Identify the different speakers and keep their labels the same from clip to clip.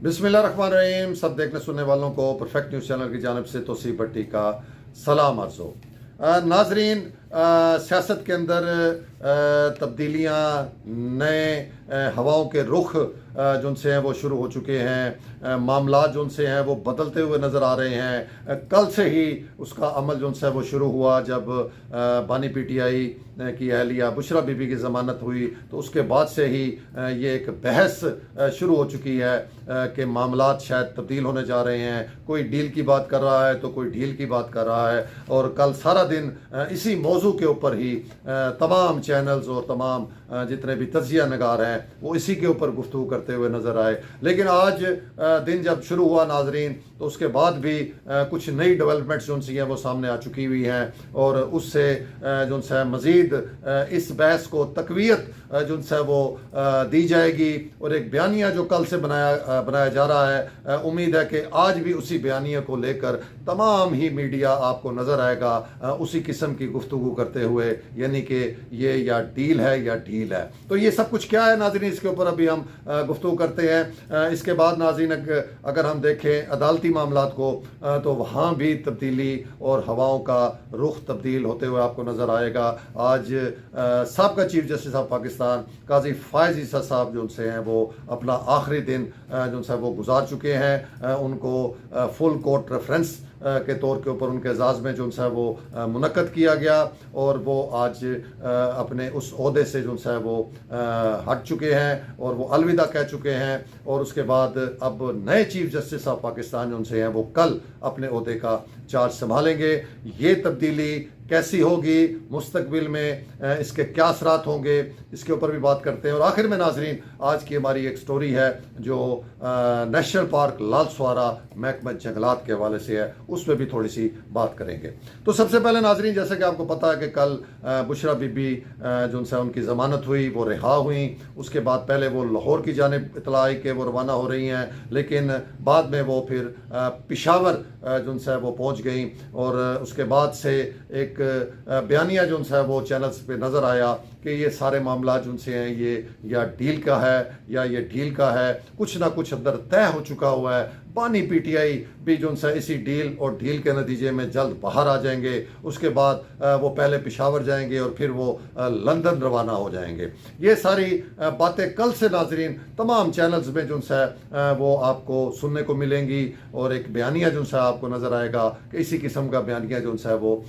Speaker 1: बिस्मिल्लाहिर्रहमानिर्रहीम। सब देखने सुनने वालों को परफेक्ट न्यूज़ चैनल की जानिब से तौसीफ भट्टी का सलाम अर्ज़ हो। नाजरीन, सियासत के अंदर तब्दीलियाँ, नए हवाओं के रुख जो उनसे हैं वो शुरू हो चुके हैं। मामला जो उनसे हैं वो बदलते हुए नज़र आ रहे हैं। कल से ही उसका अमल जो उनसे वो शुरू हुआ जब बानी पीटीआई की अहलिया बुशरा बीबी की ज़मानत हुई, तो उसके बाद से ही ये एक बहस शुरू हो चुकी है कि मामलात शायद तब्दील होने जा रहे हैं। कोई डील की बात कर रहा है तो कोई ढील की बात कर रहा है। और कल सारा दिन इसी मौजू के ऊपर ही तमाम चैनल्स और तमाम जितने भी तजिया नगार हैं वो इसी के ऊपर गुफ्तगू करते हुए नज़र आए। लेकिन आज दिन जब शुरू हुआ नाजरीन, तो उसके बाद भी कुछ नई डेवलपमेंट्स जो उनसी हैं वो सामने आ चुकी हुई हैं और उससे जो उनसे मज़ीद इस बहस को तकवीयत जो उनसे वो दी जाएगी। और एक बयानिया जो कल से बनाया जा रहा है, उम्मीद है कि आज भी उसी बयानिया को लेकर तमाम ही मीडिया आपको नज़र आएगा उसी किस्म की गुफ्तगू करते हुए, यानी कि ये या डील है या डील है। तो ये सब कुछ क्या है नाज़रीन, इसके ऊपर अभी हम गुफ्तगू करते हैं। इसके बाद नाज़रीन अगर हम देखें अदालती मामलात को, तो वहाँ भी तब्दीली और हवाओं का रुख तब्दील होते हुए आपको नज़र आएगा। आज साबका चीफ जस्टिस ऑफ पाकिस्तान काजी फ़ायज़ ईसा साहब जो उनसे हैं वो अपना आखिरी दिन जो उनसे वो गुजार चुके हैं। उनको फुल कोर्ट रेफरेंस के तौर के ऊपर उनके एजाज़ में जो उनसे वो मुनक्कद किया गया और वो आज अपने उस ओहदे से जो उनसे वो हट चुके हैं और वो अलविदा कह चुके हैं। और उसके बाद अब नए चीफ जस्टिस ऑफ पाकिस्तान जो उनसे हैं वो कल अपने ओहदे का चार्ज संभालेंगे। ये तब्दीली कैसी होगी मुस्तकबिल में, इसके क्या असरात होंगे, इसके ऊपर भी बात करते हैं। और आखिर में नाजरीन आज की हमारी एक स्टोरी है जो नेशनल पार्क लालसवारा महकमा जंगलात के हवाले से है, उसमें भी थोड़ी सी बात करेंगे। तो सबसे पहले नाजरीन, जैसे कि आपको पता है कि कल बुशरा बीबी जो उनसे उनकी ज़मानत हुई वो रिहा हुई। उसके बाद पहले वो लाहौर की जानिब इतला आई कि वो रवाना हो रही हैं, लेकिन बाद में वो फिर पेशावर जो उनसे वो पहुँच गई। और उसके बाद से एक बयानिया जो उनसे वो चैनल्स पे नज़र आया कि ये सारे मामला जो उनसे हैं ये या डील का है या ये डील का है, कुछ ना कुछ अंदर तय हो चुका हुआ है। बानी पीटीआई भी जो उनसे इसी डील और डील के नतीजे में जल्द बाहर आ जाएंगे। उसके बाद वो पहले पेशावर जाएंगे और फिर वो लंदन रवाना हो जाएंगे। ये सारी बातें कल से नाजरीन तमाम चैनल्स में जो उनसे वो आपको सुनने को मिलेंगी। और एक बयानिया जो उनसे आपको नज़र आएगा कि इसी किस्म का बयानिया जो उनसे वो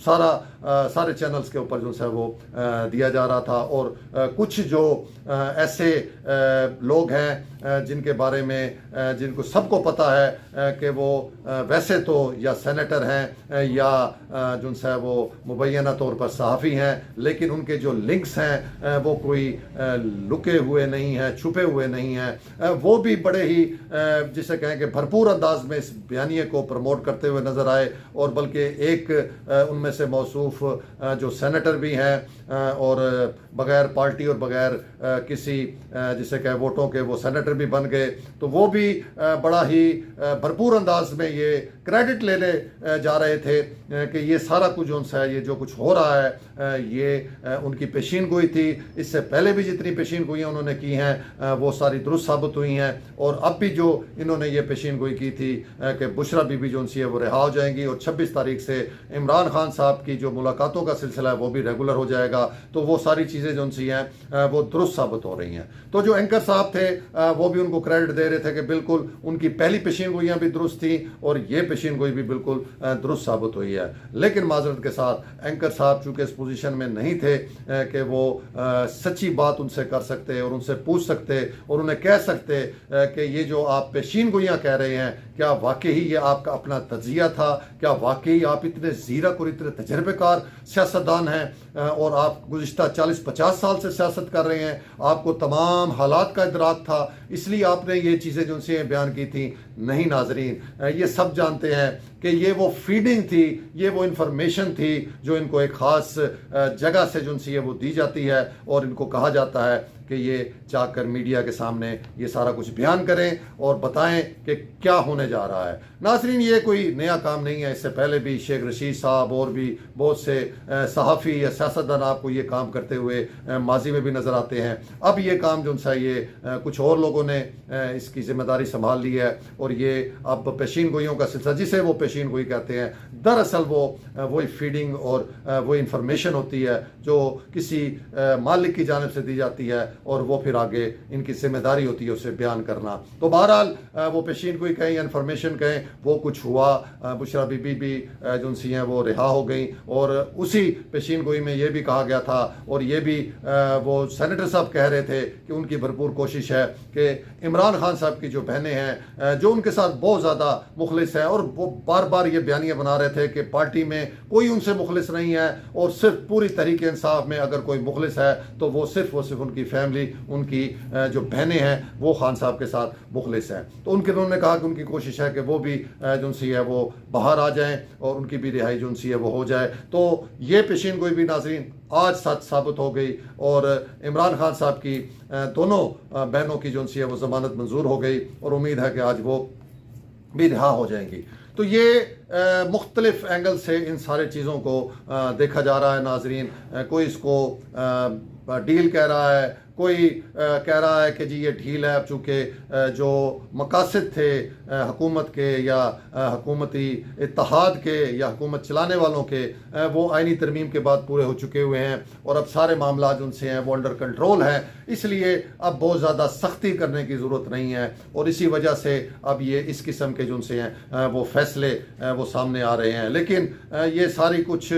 Speaker 1: सारे चैनल्स के ऊपर जो उनसे वो दिया जा रहा था। और कुछ जो ऐसे लोग हैं जिनके बारे में जिनको सबको पता है कि वो वैसे तो या सेनेटर हैं या जो उनसे वो मुबैना तौर पर सहाफ़ी हैं, लेकिन उनके जो लिंक्स हैं वो कोई लुके हुए नहीं हैं, छुपे हुए नहीं हैं। वो भी बड़े ही जिसे कहें कि भरपूर अंदाज में इस बयानिए को प्रमोट करते हुए नज़र आए। और बल्कि एक उनमें से मौसूफ जो सेनेटर भी हैं और बग़ैर पार्टी और बग़ैर किसी जिसे कहे वोटों के वो सेनेटर भी बन गए, तो वो भी बड़ा ही भरपूर अंदाज में ये क्रेडिट लेने जा रहे थे कि ये सारा कुछ जो है ये जो कुछ हो रहा है ये उनकी पेशीन गोई थी। इससे पहले भी जितनी पेशीन गोइयाँ उन्होंने की हैं वो सारी दुरुस्त साबित हुई हैं। और अब भी जो इन्होंने ये पेशीन गोई की थी कि बुशरा बीबी जो उनसी है वो रिहा हो जाएंगी और 26 तारीख से इमरान खान साहब की जो मुलाकातों का सिलसिला है वो भी रेगुलर हो जाएगा। तो वो सारी चीज़ें जो उनसी हैं वो दुरुस्त साबित हो रही हैं। तो जो एंकर साहब थे वो भी उनको क्रेडिट दे रहे थे कि बिल्कुल उनकी पहली पेशीन गोइयाँ भी दुरुस्त थी और ये पेशीन गोई भी बिल्कुल दुरुस्त साबित हुई है। लेकिन माजरत के साथ एंकर साहब चूँकि इस पोजीशन में नहीं थे कि वो सच्ची बात उनसे कर सकते और उनसे पूछ सकते और उन्हें कह सकते कि ये जो आप पेशीन गोइयाँ कह रहे हैं क्या वाकई ये आपका अपना तजिया था, क्या वाकई आप इतने ज़ीरक और इतने तजर्बेकार सियासतदान हैं और आप गुज़िश्ता 40-50 साल से सियासत कर रहे हैं, आपको तमाम हालात का इदराक था, इसलिए आपने ये चीज़ें जो उनसे बयान की थी। नहीं नाजरीन, ये सब जानते कहते हैं कि ये वो फीडिंग थी, ये वो इंफॉर्मेशन थी जो इनको एक ख़ास जगह से जो सी है वो दी जाती है और इनको कहा जाता है कि ये जाकर मीडिया के सामने ये सारा कुछ बयान करें और बताएं कि क्या होने जा रहा है। नाज़रीन, ये कोई नया काम नहीं है, इससे पहले भी शेख रशीद साहब और भी बहुत से सहाफ़ी या सियासतदान आपको ये काम करते हुए माजी में भी नज़र आते हैं। अब ये काम जो सा ये कुछ और लोगों ने इसकी जिम्मेदारी संभाल ली है और ये अब पेशीन गोइयों का सिलसिला, जिसे वो पेशीन गोई कहते हैं, दरअसल वो वही फीडिंग और वो इंफॉर्मेशन होती है जो किसी मालिक की जानिब से दी जाती है और वो फिर आगे इनकी जिम्मेदारी होती है उसे बयान करना। तो बहरहाल वो पेशीन कोई कहें या इन्फॉर्मेशन कहें, वो कुछ हुआ। बुशरा बीबी भी जो सी हैं वो रिहा हो गई और उसी पेशीन गोई में ये भी कहा गया था और ये भी वो सेनेटर साहब कह रहे थे कि उनकी भरपूर कोशिश है कि इमरान खान साहब की जो बहनें हैं जो उनके साथ बहुत ज़्यादा मुखलिस हैं और वो बार बार ये बयानियाँ बना रहे थे कि पार्टी में कोई उनसे मुखलिस नहीं है और सिर्फ पूरी तहरीक इंसाफ में अगर कोई मुखलिस है तो वो सिर्फ उनकी फैमिली, उनकी जो बहनें हैं वो खान साहब के साथ मुखलिस हैं। तो उन्होंने कहा कि उनकी कोशिश है कि वो भी जो सी है वो बाहर आ जाएं और उनकी भी रिहाई जो सी है वो हो जाए। तो ये पेशीन गोई भी नाज़रीन आज सच साबित हो गई और इमरान खान साहब की दोनों बहनों की जो सी है वो ज़मानत मंजूर हो गई और उम्मीद है कि आज वो भी रिहा हो जाएंगी। तो ये मुख्तलिफ एंगल से इन सारे चीज़ों को देखा जा रहा है नाजरीन। कोई इसको डील कह रहा है, कोई कह रहा है कि जी ये ढील है, अब चूँकि जो मकासद थे हुकूमत के या हुकूमती इत्तेहाद के या हुकूमत चलाने वालों के वो आइनी तरमीम के बाद पूरे हो चुके हुए हैं और अब सारे मामला उनसे हैं वो अंडर कंट्रोल हैं, इसलिए अब बहुत ज़्यादा सख्ती करने की ज़रूरत नहीं है और इसी वजह से अब ये इस किस्म के जो से हैं वो फैसले वो सामने आ रहे हैं। लेकिन ये सारी कुछ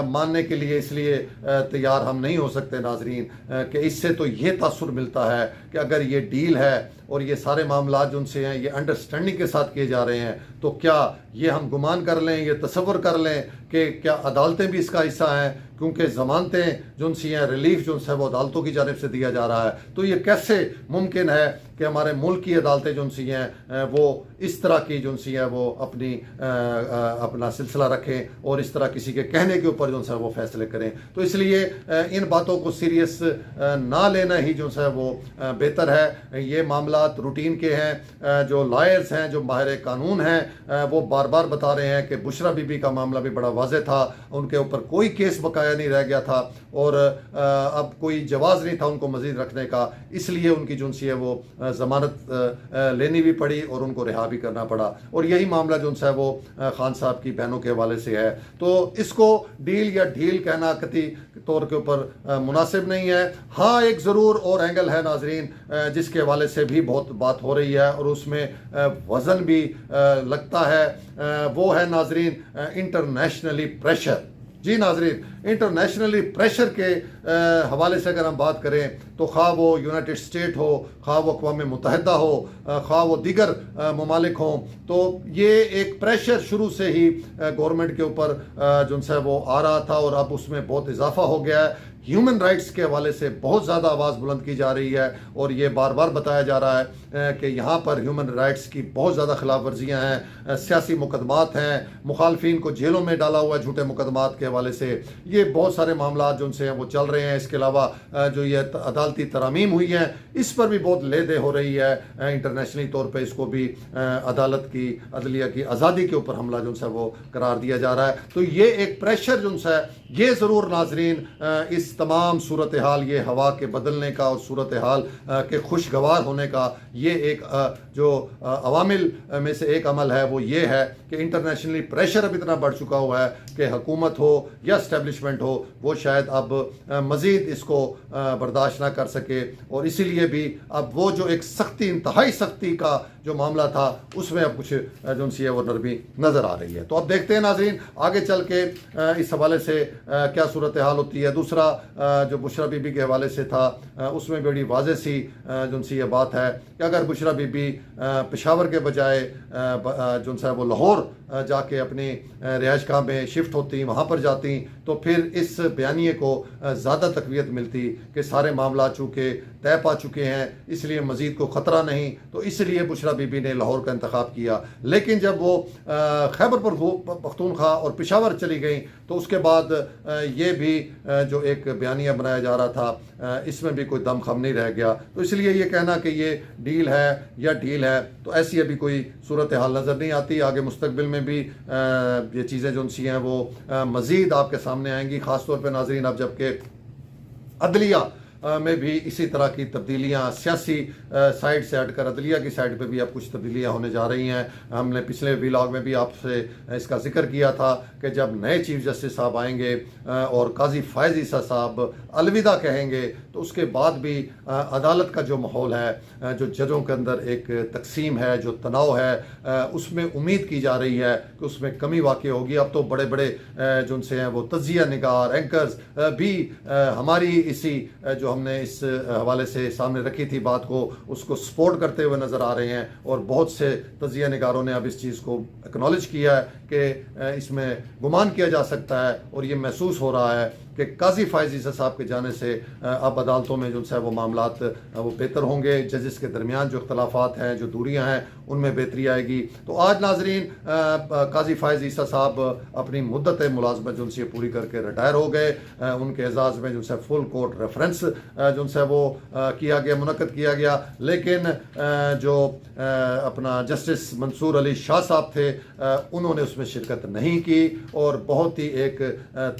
Speaker 1: मानने के लिए इसलिए तैयार हम नहीं हो सकते नाजरीन कि इससे तो ये तासुर मिलता है कि अगर ये डील है और ये सारे मामला जो उनसे हैं ये अंडरस्टैंडिंग के साथ किए जा रहे हैं तो क्या ये हम गुमान कर लें, ये तसव्वुर कर लें कि क्या अदालतें भी इसका हिस्सा हैं, क्योंकि ज़मानतें जो सी हैं, रिलीफ जो है वो अदालतों की जानिब से दिया जा रहा है। तो ये कैसे मुमकिन है कि हमारे मुल्क की अदालतें जो सी हैं वो इस तरह की जो सी है वो अपना सिलसिला रखें और इस तरह किसी के कहने के ऊपर जो है वो फैसले करें। तो इसलिए इन बातों को सीरियस ना लेना ही जो है वो बेहतर है। ये मामला रूटीन के हैं, जो लॉयर्स हैं, जो माहिर कानून हैं, वो बार बार बता रहे हैं कि बुशरा बीबी का मामला भी बड़ा वाज़ेह था, उनके ऊपर कोई केस बकाया नहीं रह गया था और अब कोई जवाज़ नहीं था उनको मज़ीद रखने का, इसलिए उनकी जो सी है वो ज़मानत लेनी भी पड़ी और उनको रिहा भी करना पड़ा। और यही मामला जो है वो खान साहब की बहनों के हवाले से है। तो इसको डील या ढील कहना कती तौर के ऊपर मुनासिब नहीं है। हाँ, एक ज़रूर और एंगल है नाजरीन जिसके हवाले से भी बहुत बात हो रही है और उसमें वज़न भी लगता है, वो है नाजरीन इंटरनेशनली प्रेशर। जी नाजरीन, इंटरनेशनली प्रेशर के हवाले से अगर हम बात करें तो खा वो यूनाइटेड स्टेट हो, खा वो अक़वाम मुत्तहिदा हो, खा वो दीगर ममालिक हों, तो ये एक प्रेशर शुरू से ही गवर्नमेंट के ऊपर जो है वो आ रहा था और अब उसमें बहुत इजाफा हो गया है। ह्यूमन राइट्स के हवाले से बहुत ज़्यादा आवाज़ बुलंद की जा रही है और ये बार बार बताया जा रहा है कि यहाँ पर ह्यूमन राइट्स की बहुत ज़्यादा खिलाफ वर्जियाँ हैं, सियासी मुकदमात हैं, मुखालफिन को जेलों में डाला हुआ है झूठे मुकदमात के हवाले से, ये बहुत सारे मामला जो उनसे हैं वो चल रहे हैं। इसके अलावा जो ये अदालती तरामीम हुई हैं इस पर भी बहुत लेदे हो रही है, इंटरनेशनली तौर पर इसको भी अदालत की अदलिया की आज़ादी के ऊपर हमला जो है वो करार दिया जा रहा है। तो ये एक प्रेशर जो है ये ज़रूर नाजरीन इस तमाम सूरत हाल, ये हवा के बदलने का और सूरत हाल के खुशगवार होने का ये एक जो अवामिल में से एक अमल है वो ये है कि इंटरनेशनली प्रेशर अब इतना बढ़ चुका हुआ है कि हुकूमत हो या इस्टेब्लिशमेंट हो वो शायद अब मज़ीद इसको बर्दाश्त ना कर सके और इसीलिए भी अब वो जो एक सख्ती, इंतहाई सख्ती का जो मामला था उसमें अब कुछ जो सी है वो नरमी नज़र आ रही है। तो अब देखते हैं नाजरीन आगे चल के इस हवाले से क्या सूरत हाल होती है। दूसरा जो बुशरा बीबी के हवाले से था उसमें बड़ी वाज़ेह सी जो सी ये बात है कि अगर बुशरा बीबी पेशावर के बजाय जो है वो लाहौर जाके अपनी रिहाइश गाह में शिफ्ट होती, वहाँ पर जाती तो फिर इस बयानिए को ज़्यादा तकवीत मिलती कि सारे मामला चूँकि तय पा चुके हैं, इसलिए मज़ीद को ख़तरा नहीं, तो इसलिए बुशरा बीबी ने लाहौर का इंतखाब किया। लेकिन जब वो खैबर पख्तूनख्वा और पेशावर चली गई तो उसके बाद ये भी जो एक बयानिया बनाया जा रहा था, इसमें भी कोई दम खम नहीं रह गया। तो इसलिए ये कहना कि ये डील है या डील है, तो ऐसी अभी कोई सूरत हाल नज़र नहीं आती। आगे मुस्तकबिल में भी ये चीज़ें जो सी हैं वो मज़ीद आपके सामने आएंगी, ख़ास तौर पर नाज़रीन अब जबकि अदलिया में भी इसी तरह की तब्दीलियाँ सियासी साइड से हटकर अदलिया की साइड पे भी अब कुछ तब्दीलियाँ होने जा रही हैं। हमने पिछले व्लॉग में भी आपसे इसका जिक्र किया था कि जब नए चीफ जस्टिस साहब आएंगे और काजी फ़ायज़ ईसा साहब अलविदा कहेंगे तो उसके बाद भी अदालत का जो माहौल है, जो जजों के अंदर एक तकसीम है, जो तनाव है, उसमें उम्मीद की जा रही है कि उसमें कमी वाक़ई होगी। अब तो बड़े बड़े जो उनसे हैं वो तज्जिया निगार एंकर्स भी हमारी इसी जो हमने इस हवाले से सामने रखी थी बात को, उसको सपोर्ट करते हुए नज़र आ रहे हैं। और बहुत से तज्जिया निगारों ने अब इस चीज़ को एक्नॉलेज किया है कि इसमें गुमान किया जा सकता है और ये महसूस हो रहा है कि काजी फ़ायज़ ईसा साहब के जाने से अब अदालतों में जो है वो मामलात वो बेहतर होंगे। जजेस के दरमियान जो इख्तलाफात हैं, जो दूरियां हैं, उनमें बेहतरी आएगी। तो आज नाजरीन काजी फ़ायज़ ईसा साहब अपनी मुद्दत मुलाजमत जो उनसे पूरी करके रिटायर हो गए। उनके एजाज़ में जो है फुल कोर्ट रेफरेंस जो है वो किया गया, मुनक़द किया गया। लेकिन जो अपना जस्टिस मंसूर अली शाह साहब थे, उन्होंने उसमें शिरकत नहीं की और बहुत ही एक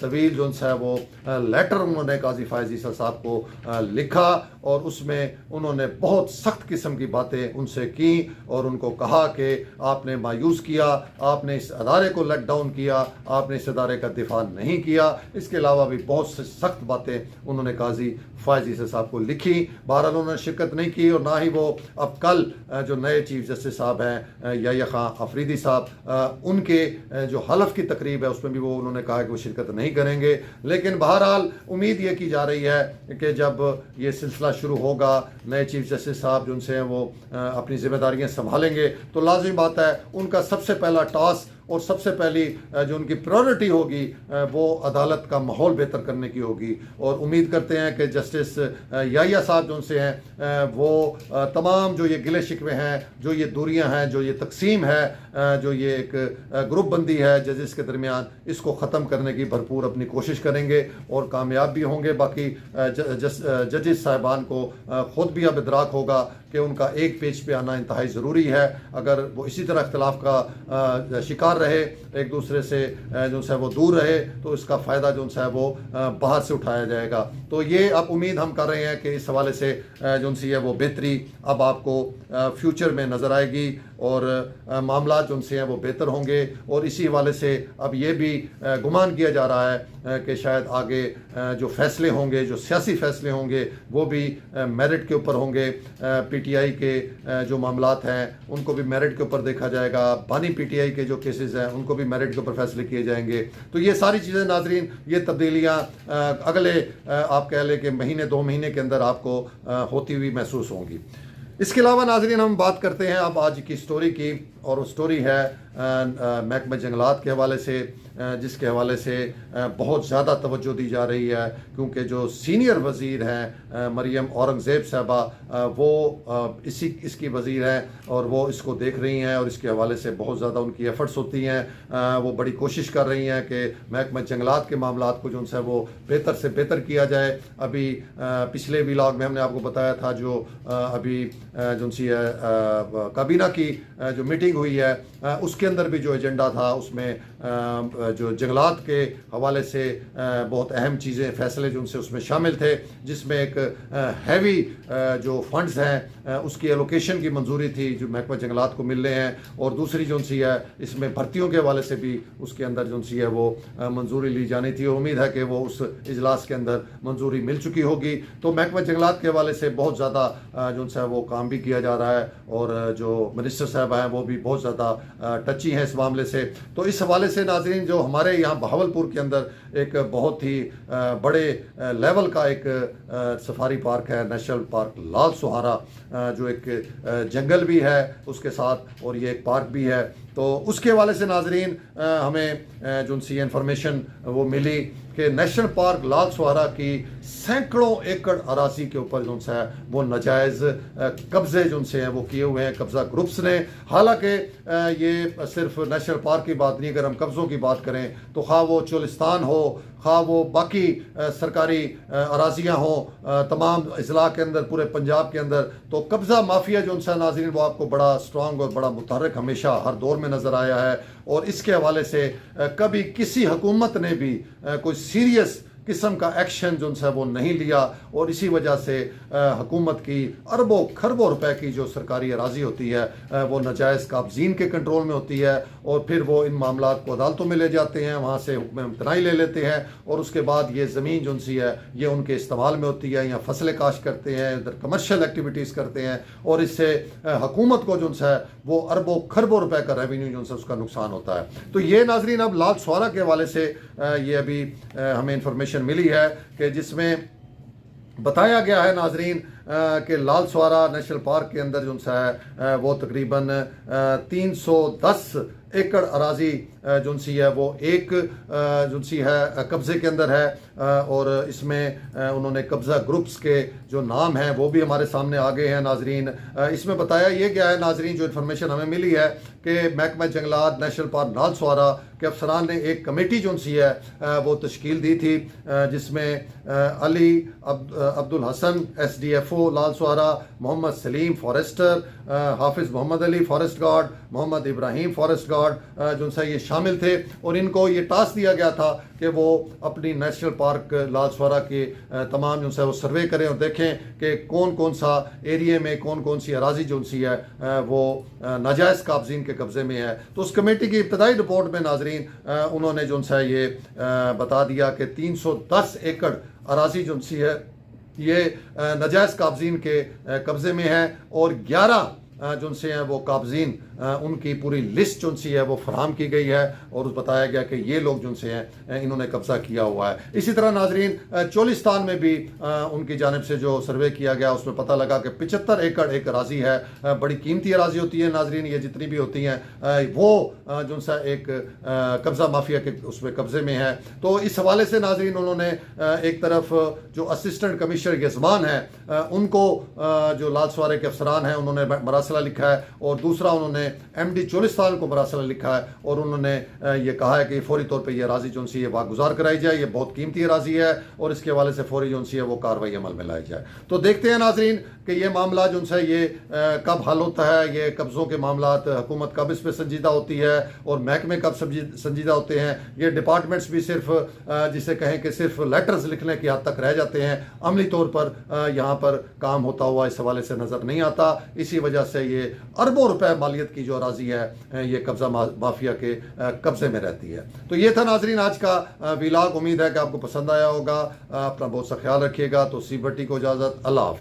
Speaker 1: तवील जो है वो लेटर उन्होंने काजी फ़ायज़ ईसा साहब को लिखा और उसमें उन्होंने बहुत सख्त किस्म की बातें उनसे की और उनको कहा कि आपने मायूस किया, आपने इस अदारे को लेट डाउन किया, आपने इस अदारे का दिफा नहीं किया। इसके अलावा भी बहुत से सख्त बातें उन्होंने काजी फ़ायज़ ईसा साहब को लिखी। बहरहाल उन्होंने शिरकत नहीं की और ना ही वो अब कल जो नए चीफ जस्टिस साहब हैं याह्या खान अफरीदी साहब, उनके जो हलफ की तकरीब है उसमें भी वो उन्होंने कहा कि वो शिरकत नहीं करेंगे। लेकिन बहरहाल उम्मीद ये की जा रही है कि जब ये सिलसिला शुरू होगा, नए चीफ जस्टिस साहब जो उनसे हैं वो अपनी जिम्मेदारियां संभालेंगे, तो लाज़मी बात है उनका सबसे पहला टास्क और सबसे पहली जो उनकी प्रायोरिटी होगी वो अदालत का माहौल बेहतर करने की होगी। और उम्मीद करते हैं कि जस्टिस याह्या साहब जो उनसे हैं वो तमाम जो ये गिले शिकवे हैं, जो ये दूरियां हैं, जो ये तकसीम है, जो ये एक ग्रुप बंदी है जजेस के दरमियान, इसको ख़त्म करने की भरपूर अपनी कोशिश करेंगे और कामयाब भी होंगे। बाकी जजेस साहिबान को ख़ुद भी अब इदराक होगा कि उनका एक पेज पे आना इंतहाई ज़रूरी है। अगर वो इसी तरह इख्तलाफ का शिकार रहे, एक दूसरे से जो है वो दूर रहे, तो इसका फ़ायदा जो है वो बाहर से उठाया जाएगा। तो ये अब उम्मीद हम कर रहे हैं कि इस हवाले से जो सी है वो बेहतरी अब आपको फ्यूचर में नज़र आएगी और मामला जो उनसे हैं वो बेहतर होंगे। और इसी हवाले से अब ये भी गुमान किया जा रहा है कि शायद आगे जो फ़ैसले होंगे, जो सियासी फ़ैसले होंगे, वो भी मेरिट के ऊपर होंगे। पीटीआई के जो मामलात हैं उनको भी मेरिट के ऊपर देखा जाएगा, बानी पीटीआई के जो केसेस हैं उनको भी मेरिट के ऊपर फैसले किए जाएंगे। तो ये सारी चीज़ें नाजरीन, ये तब्दीलियाँ अगले आप कह लें कि महीने 2 महीने के अंदर आपको होती हुई महसूस होंगी। इसके अलावा नाजरीन हम बात करते हैं अब आज की स्टोरी की, और वो स्टोरी है महकमा जंगलात के हवाले से, जिसके हवाले से बहुत ज़्यादा तवज्जो दी जा रही है क्योंकि जो सीनियर वज़ीर हैं मरियम औरंगज़ेब साहबा, वो इसकी वज़ीर हैं और वो इसको देख रही हैं और इसके हवाले से बहुत ज़्यादा उनकी एफ़र्ट्स होती हैं। वो बड़ी कोशिश कर रही हैं कि महकमा जंगलात के मामलात को जो उनसे वो बेहतर से बेहतर किया जाए। अभी पिछले व्लॉग में हमने आपको बताया था जो अभी जो सी है काबीना की जो मीटिंग हुई है उसके अंदर भी जो एजेंडा था उसमें जो जंगलात के हवाले से बहुत अहम चीज़ें, फ़ैसले जो उनसे उसमें शामिल थे, जिसमें एक हैवी जो फंड्स हैं उसकी एलोकेशन की मंजूरी थी जो महकमा जंगलात को मिल रहे हैं, और दूसरी जो सी है इसमें भर्तियों के हवाले से भी उसके अंदर जो सी है वो मंजूरी ली जानी थी। और उम्मीद है कि वो उस इजलास के अंदर मंजूरी मिल चुकी होगी। तो महकमा जंगलात के हवाले से बहुत ज़्यादा जो है वो काम भी किया जा रहा है और जो मिनिस्टर साहब हैं वो भी बहुत ज़्यादा टची हैं इस मामले से। तो इस हवाले से नाज़रीन जो हमारे यहाँ बहावलपुर के अंदर एक बहुत ही बड़े लेवल का एक सफारी पार्क है, नेशनल पार्क लाल सुहारा, जो एक जंगल भी है उसके साथ और ये एक पार्क भी है। तो उसके हवाले से नाजरीन हमें जो सी इंफॉर्मेशन वो मिली कि नेशनल पार्क लाल सुहारा की सैकड़ों एकड़ अराजी के ऊपर जो है वो नाजायज़ कब्जे जो से हैं वो किए हुए हैं कब्ज़ा ग्रुप्स ने। हालांकि ये सिर्फ नेशनल पार्क की बात नहीं, अगर हम कब्ज़ों की बात करें तो खा वो चोलिस्तान हो, खा वो बाकी सरकारी अराजियाँ हों, तमाम अजला के अंदर पूरे पंजाब के अंदर, तो कब्ज़ा माफिया जो है नाज़रीन वो आपको बड़ा स्ट्रॉन्ग और बड़ा मुतहर्रिक हमेशा हर दौर में नज़र आया है। और इसके हवाले से कभी किसी हुकूमत ने भी कोई सीरियस किस्म का एक्शन जो है वो नहीं लिया, और इसी वजह से हुकूमत की अरबों खरबों रुपए की जो सरकारी अराजी होती है वो नाजायज़ काबजीन के कंट्रोल में होती है, और फिर वो इन मामलात को अदालतों में ले जाते हैं, वहाँ से हुक्म इम्तनाई ले लेते हैं, और उसके बाद ये ज़मीन जो सी है ये उनके इस्तेमाल में होती है, या फसलें काश्त करते हैं, इधर कमर्शियल एक्टिविटीज़ करते हैं, और इससे हुकूमत को जो है वो अरबों खरबों रुपए का रेवेन्यू जो है उसका नुकसान होता है। तो ये नाजरीन अब लाल सुहारा के हवाले से ये अभी हमें इंफॉर्मेशन मिली है कि जिसमें बताया गया है नाजरीन कि लाल सुहारा नेशनल पार्क के अंदर जो है वो तकरीबन 310 एकड़ अराजी जो सी है वो एक जो सी है कब्ज़े के अंदर है, और इसमें उन्होंने कब्ज़ा ग्रुप्स के जो नाम हैं वो भी हमारे सामने आ गए हैं नाजरीन। इसमें बताया ये गया है नाजरीन, जो इन्फॉर्मेशन हमें मिली है कि महकमा जंगलात नेशनल पार्क लाल सुहारा के अफसरान ने एक कमेटी जो सी है वो तश्कील दी थी, जिसमें Ali Abdul Hasan SDFO Lal Suhara, Mohammad Salim forester, Hafiz Mohammad Ali forest guard, Mohammad Ibrahim forest guard जो है ये शामिल थे, और इनको ये टास्क दिया गया था कि वो अपनी नेशनल पार्क लाल सुहारा के तमाम जो है वो सर्वे करें और देखें कि कौन कौन सा एरिया में कौन कौन सी अराजी जो सी है वो नाजायज़ काबजीन के कब्ज़े में है। तो उस कमेटी की इब्तदाई रिपोर्ट में नाजरीन उन्होंने जो है ये बता दिया कि 310 एकड़ अराजी जो सी है ये नाजायज़ काबजीन के कब्ज़े में है, और 11 जो से हैं वो काबजीन उनकी पूरी लिस्ट जो सी है वो फराहम की गई है, और बताया गया कि ये लोग जो से हैं इन्होंने कब्जा किया हुआ है। इसी तरह नाजरीन चोलिस्तान में भी उनकी जानिब से जो सर्वे किया गया उसमें पता लगा कि 75 एकड़ एक अराजी है, बड़ी कीमती अराजी होती है नाजरीन, ये जितनी भी होती हैं वो जो सा एक कब्जा माफिया के उसमें कब्जे में है। तो इस हवाले से नाजरीन उन्होंने एक तरफ जो असिस्टेंट कमिश्नर यजमान है उनको जो लाल सुहारे के अफसरान हैं उन्होंने मरासला लिखा है, और दूसरा उन्होंने MD चोलिस्तान को मरासला लिखा है, और उन्होंने ये कहा है कि फौरी तौर पे ये अराजी जो सी है वागुजार कराई जाए, ये बहुत कीमती अराजी है, और इसके हवाले से फौरी जो सी है वो कार्रवाई अमल में लाई जाए। तो देखते हैं नाजरीन कि ये मामला जो है ये कब हल होता है, ये कब्ज़ों के मामला हुकूमत कब इस पर संजीदा होती है, और महकमे कब संजीदा होते हैं। ये डिपार्टमेंट्स भी सिर्फ जिसे कहें कि सिर्फ लेटर्स लिखने की हद तक रह जाते हैं, अमली तौर पर यहाँ पर काम होता हुआ इस हवाले से नज़र नहीं आता। इसी वजह से ये अरबों रुपए मालियत की जो अराजी है ये कब्जा माफिया के कब्जे में रहती है। तो ये था नाजरीन आज का व्लॉग, उम्मीद है कि आपको पसंद आया होगा। अपना बहुत सा ख्याल रखिएगा। तो सी बट्टी को इजाज़त, अल्लाह हाफ़िज़।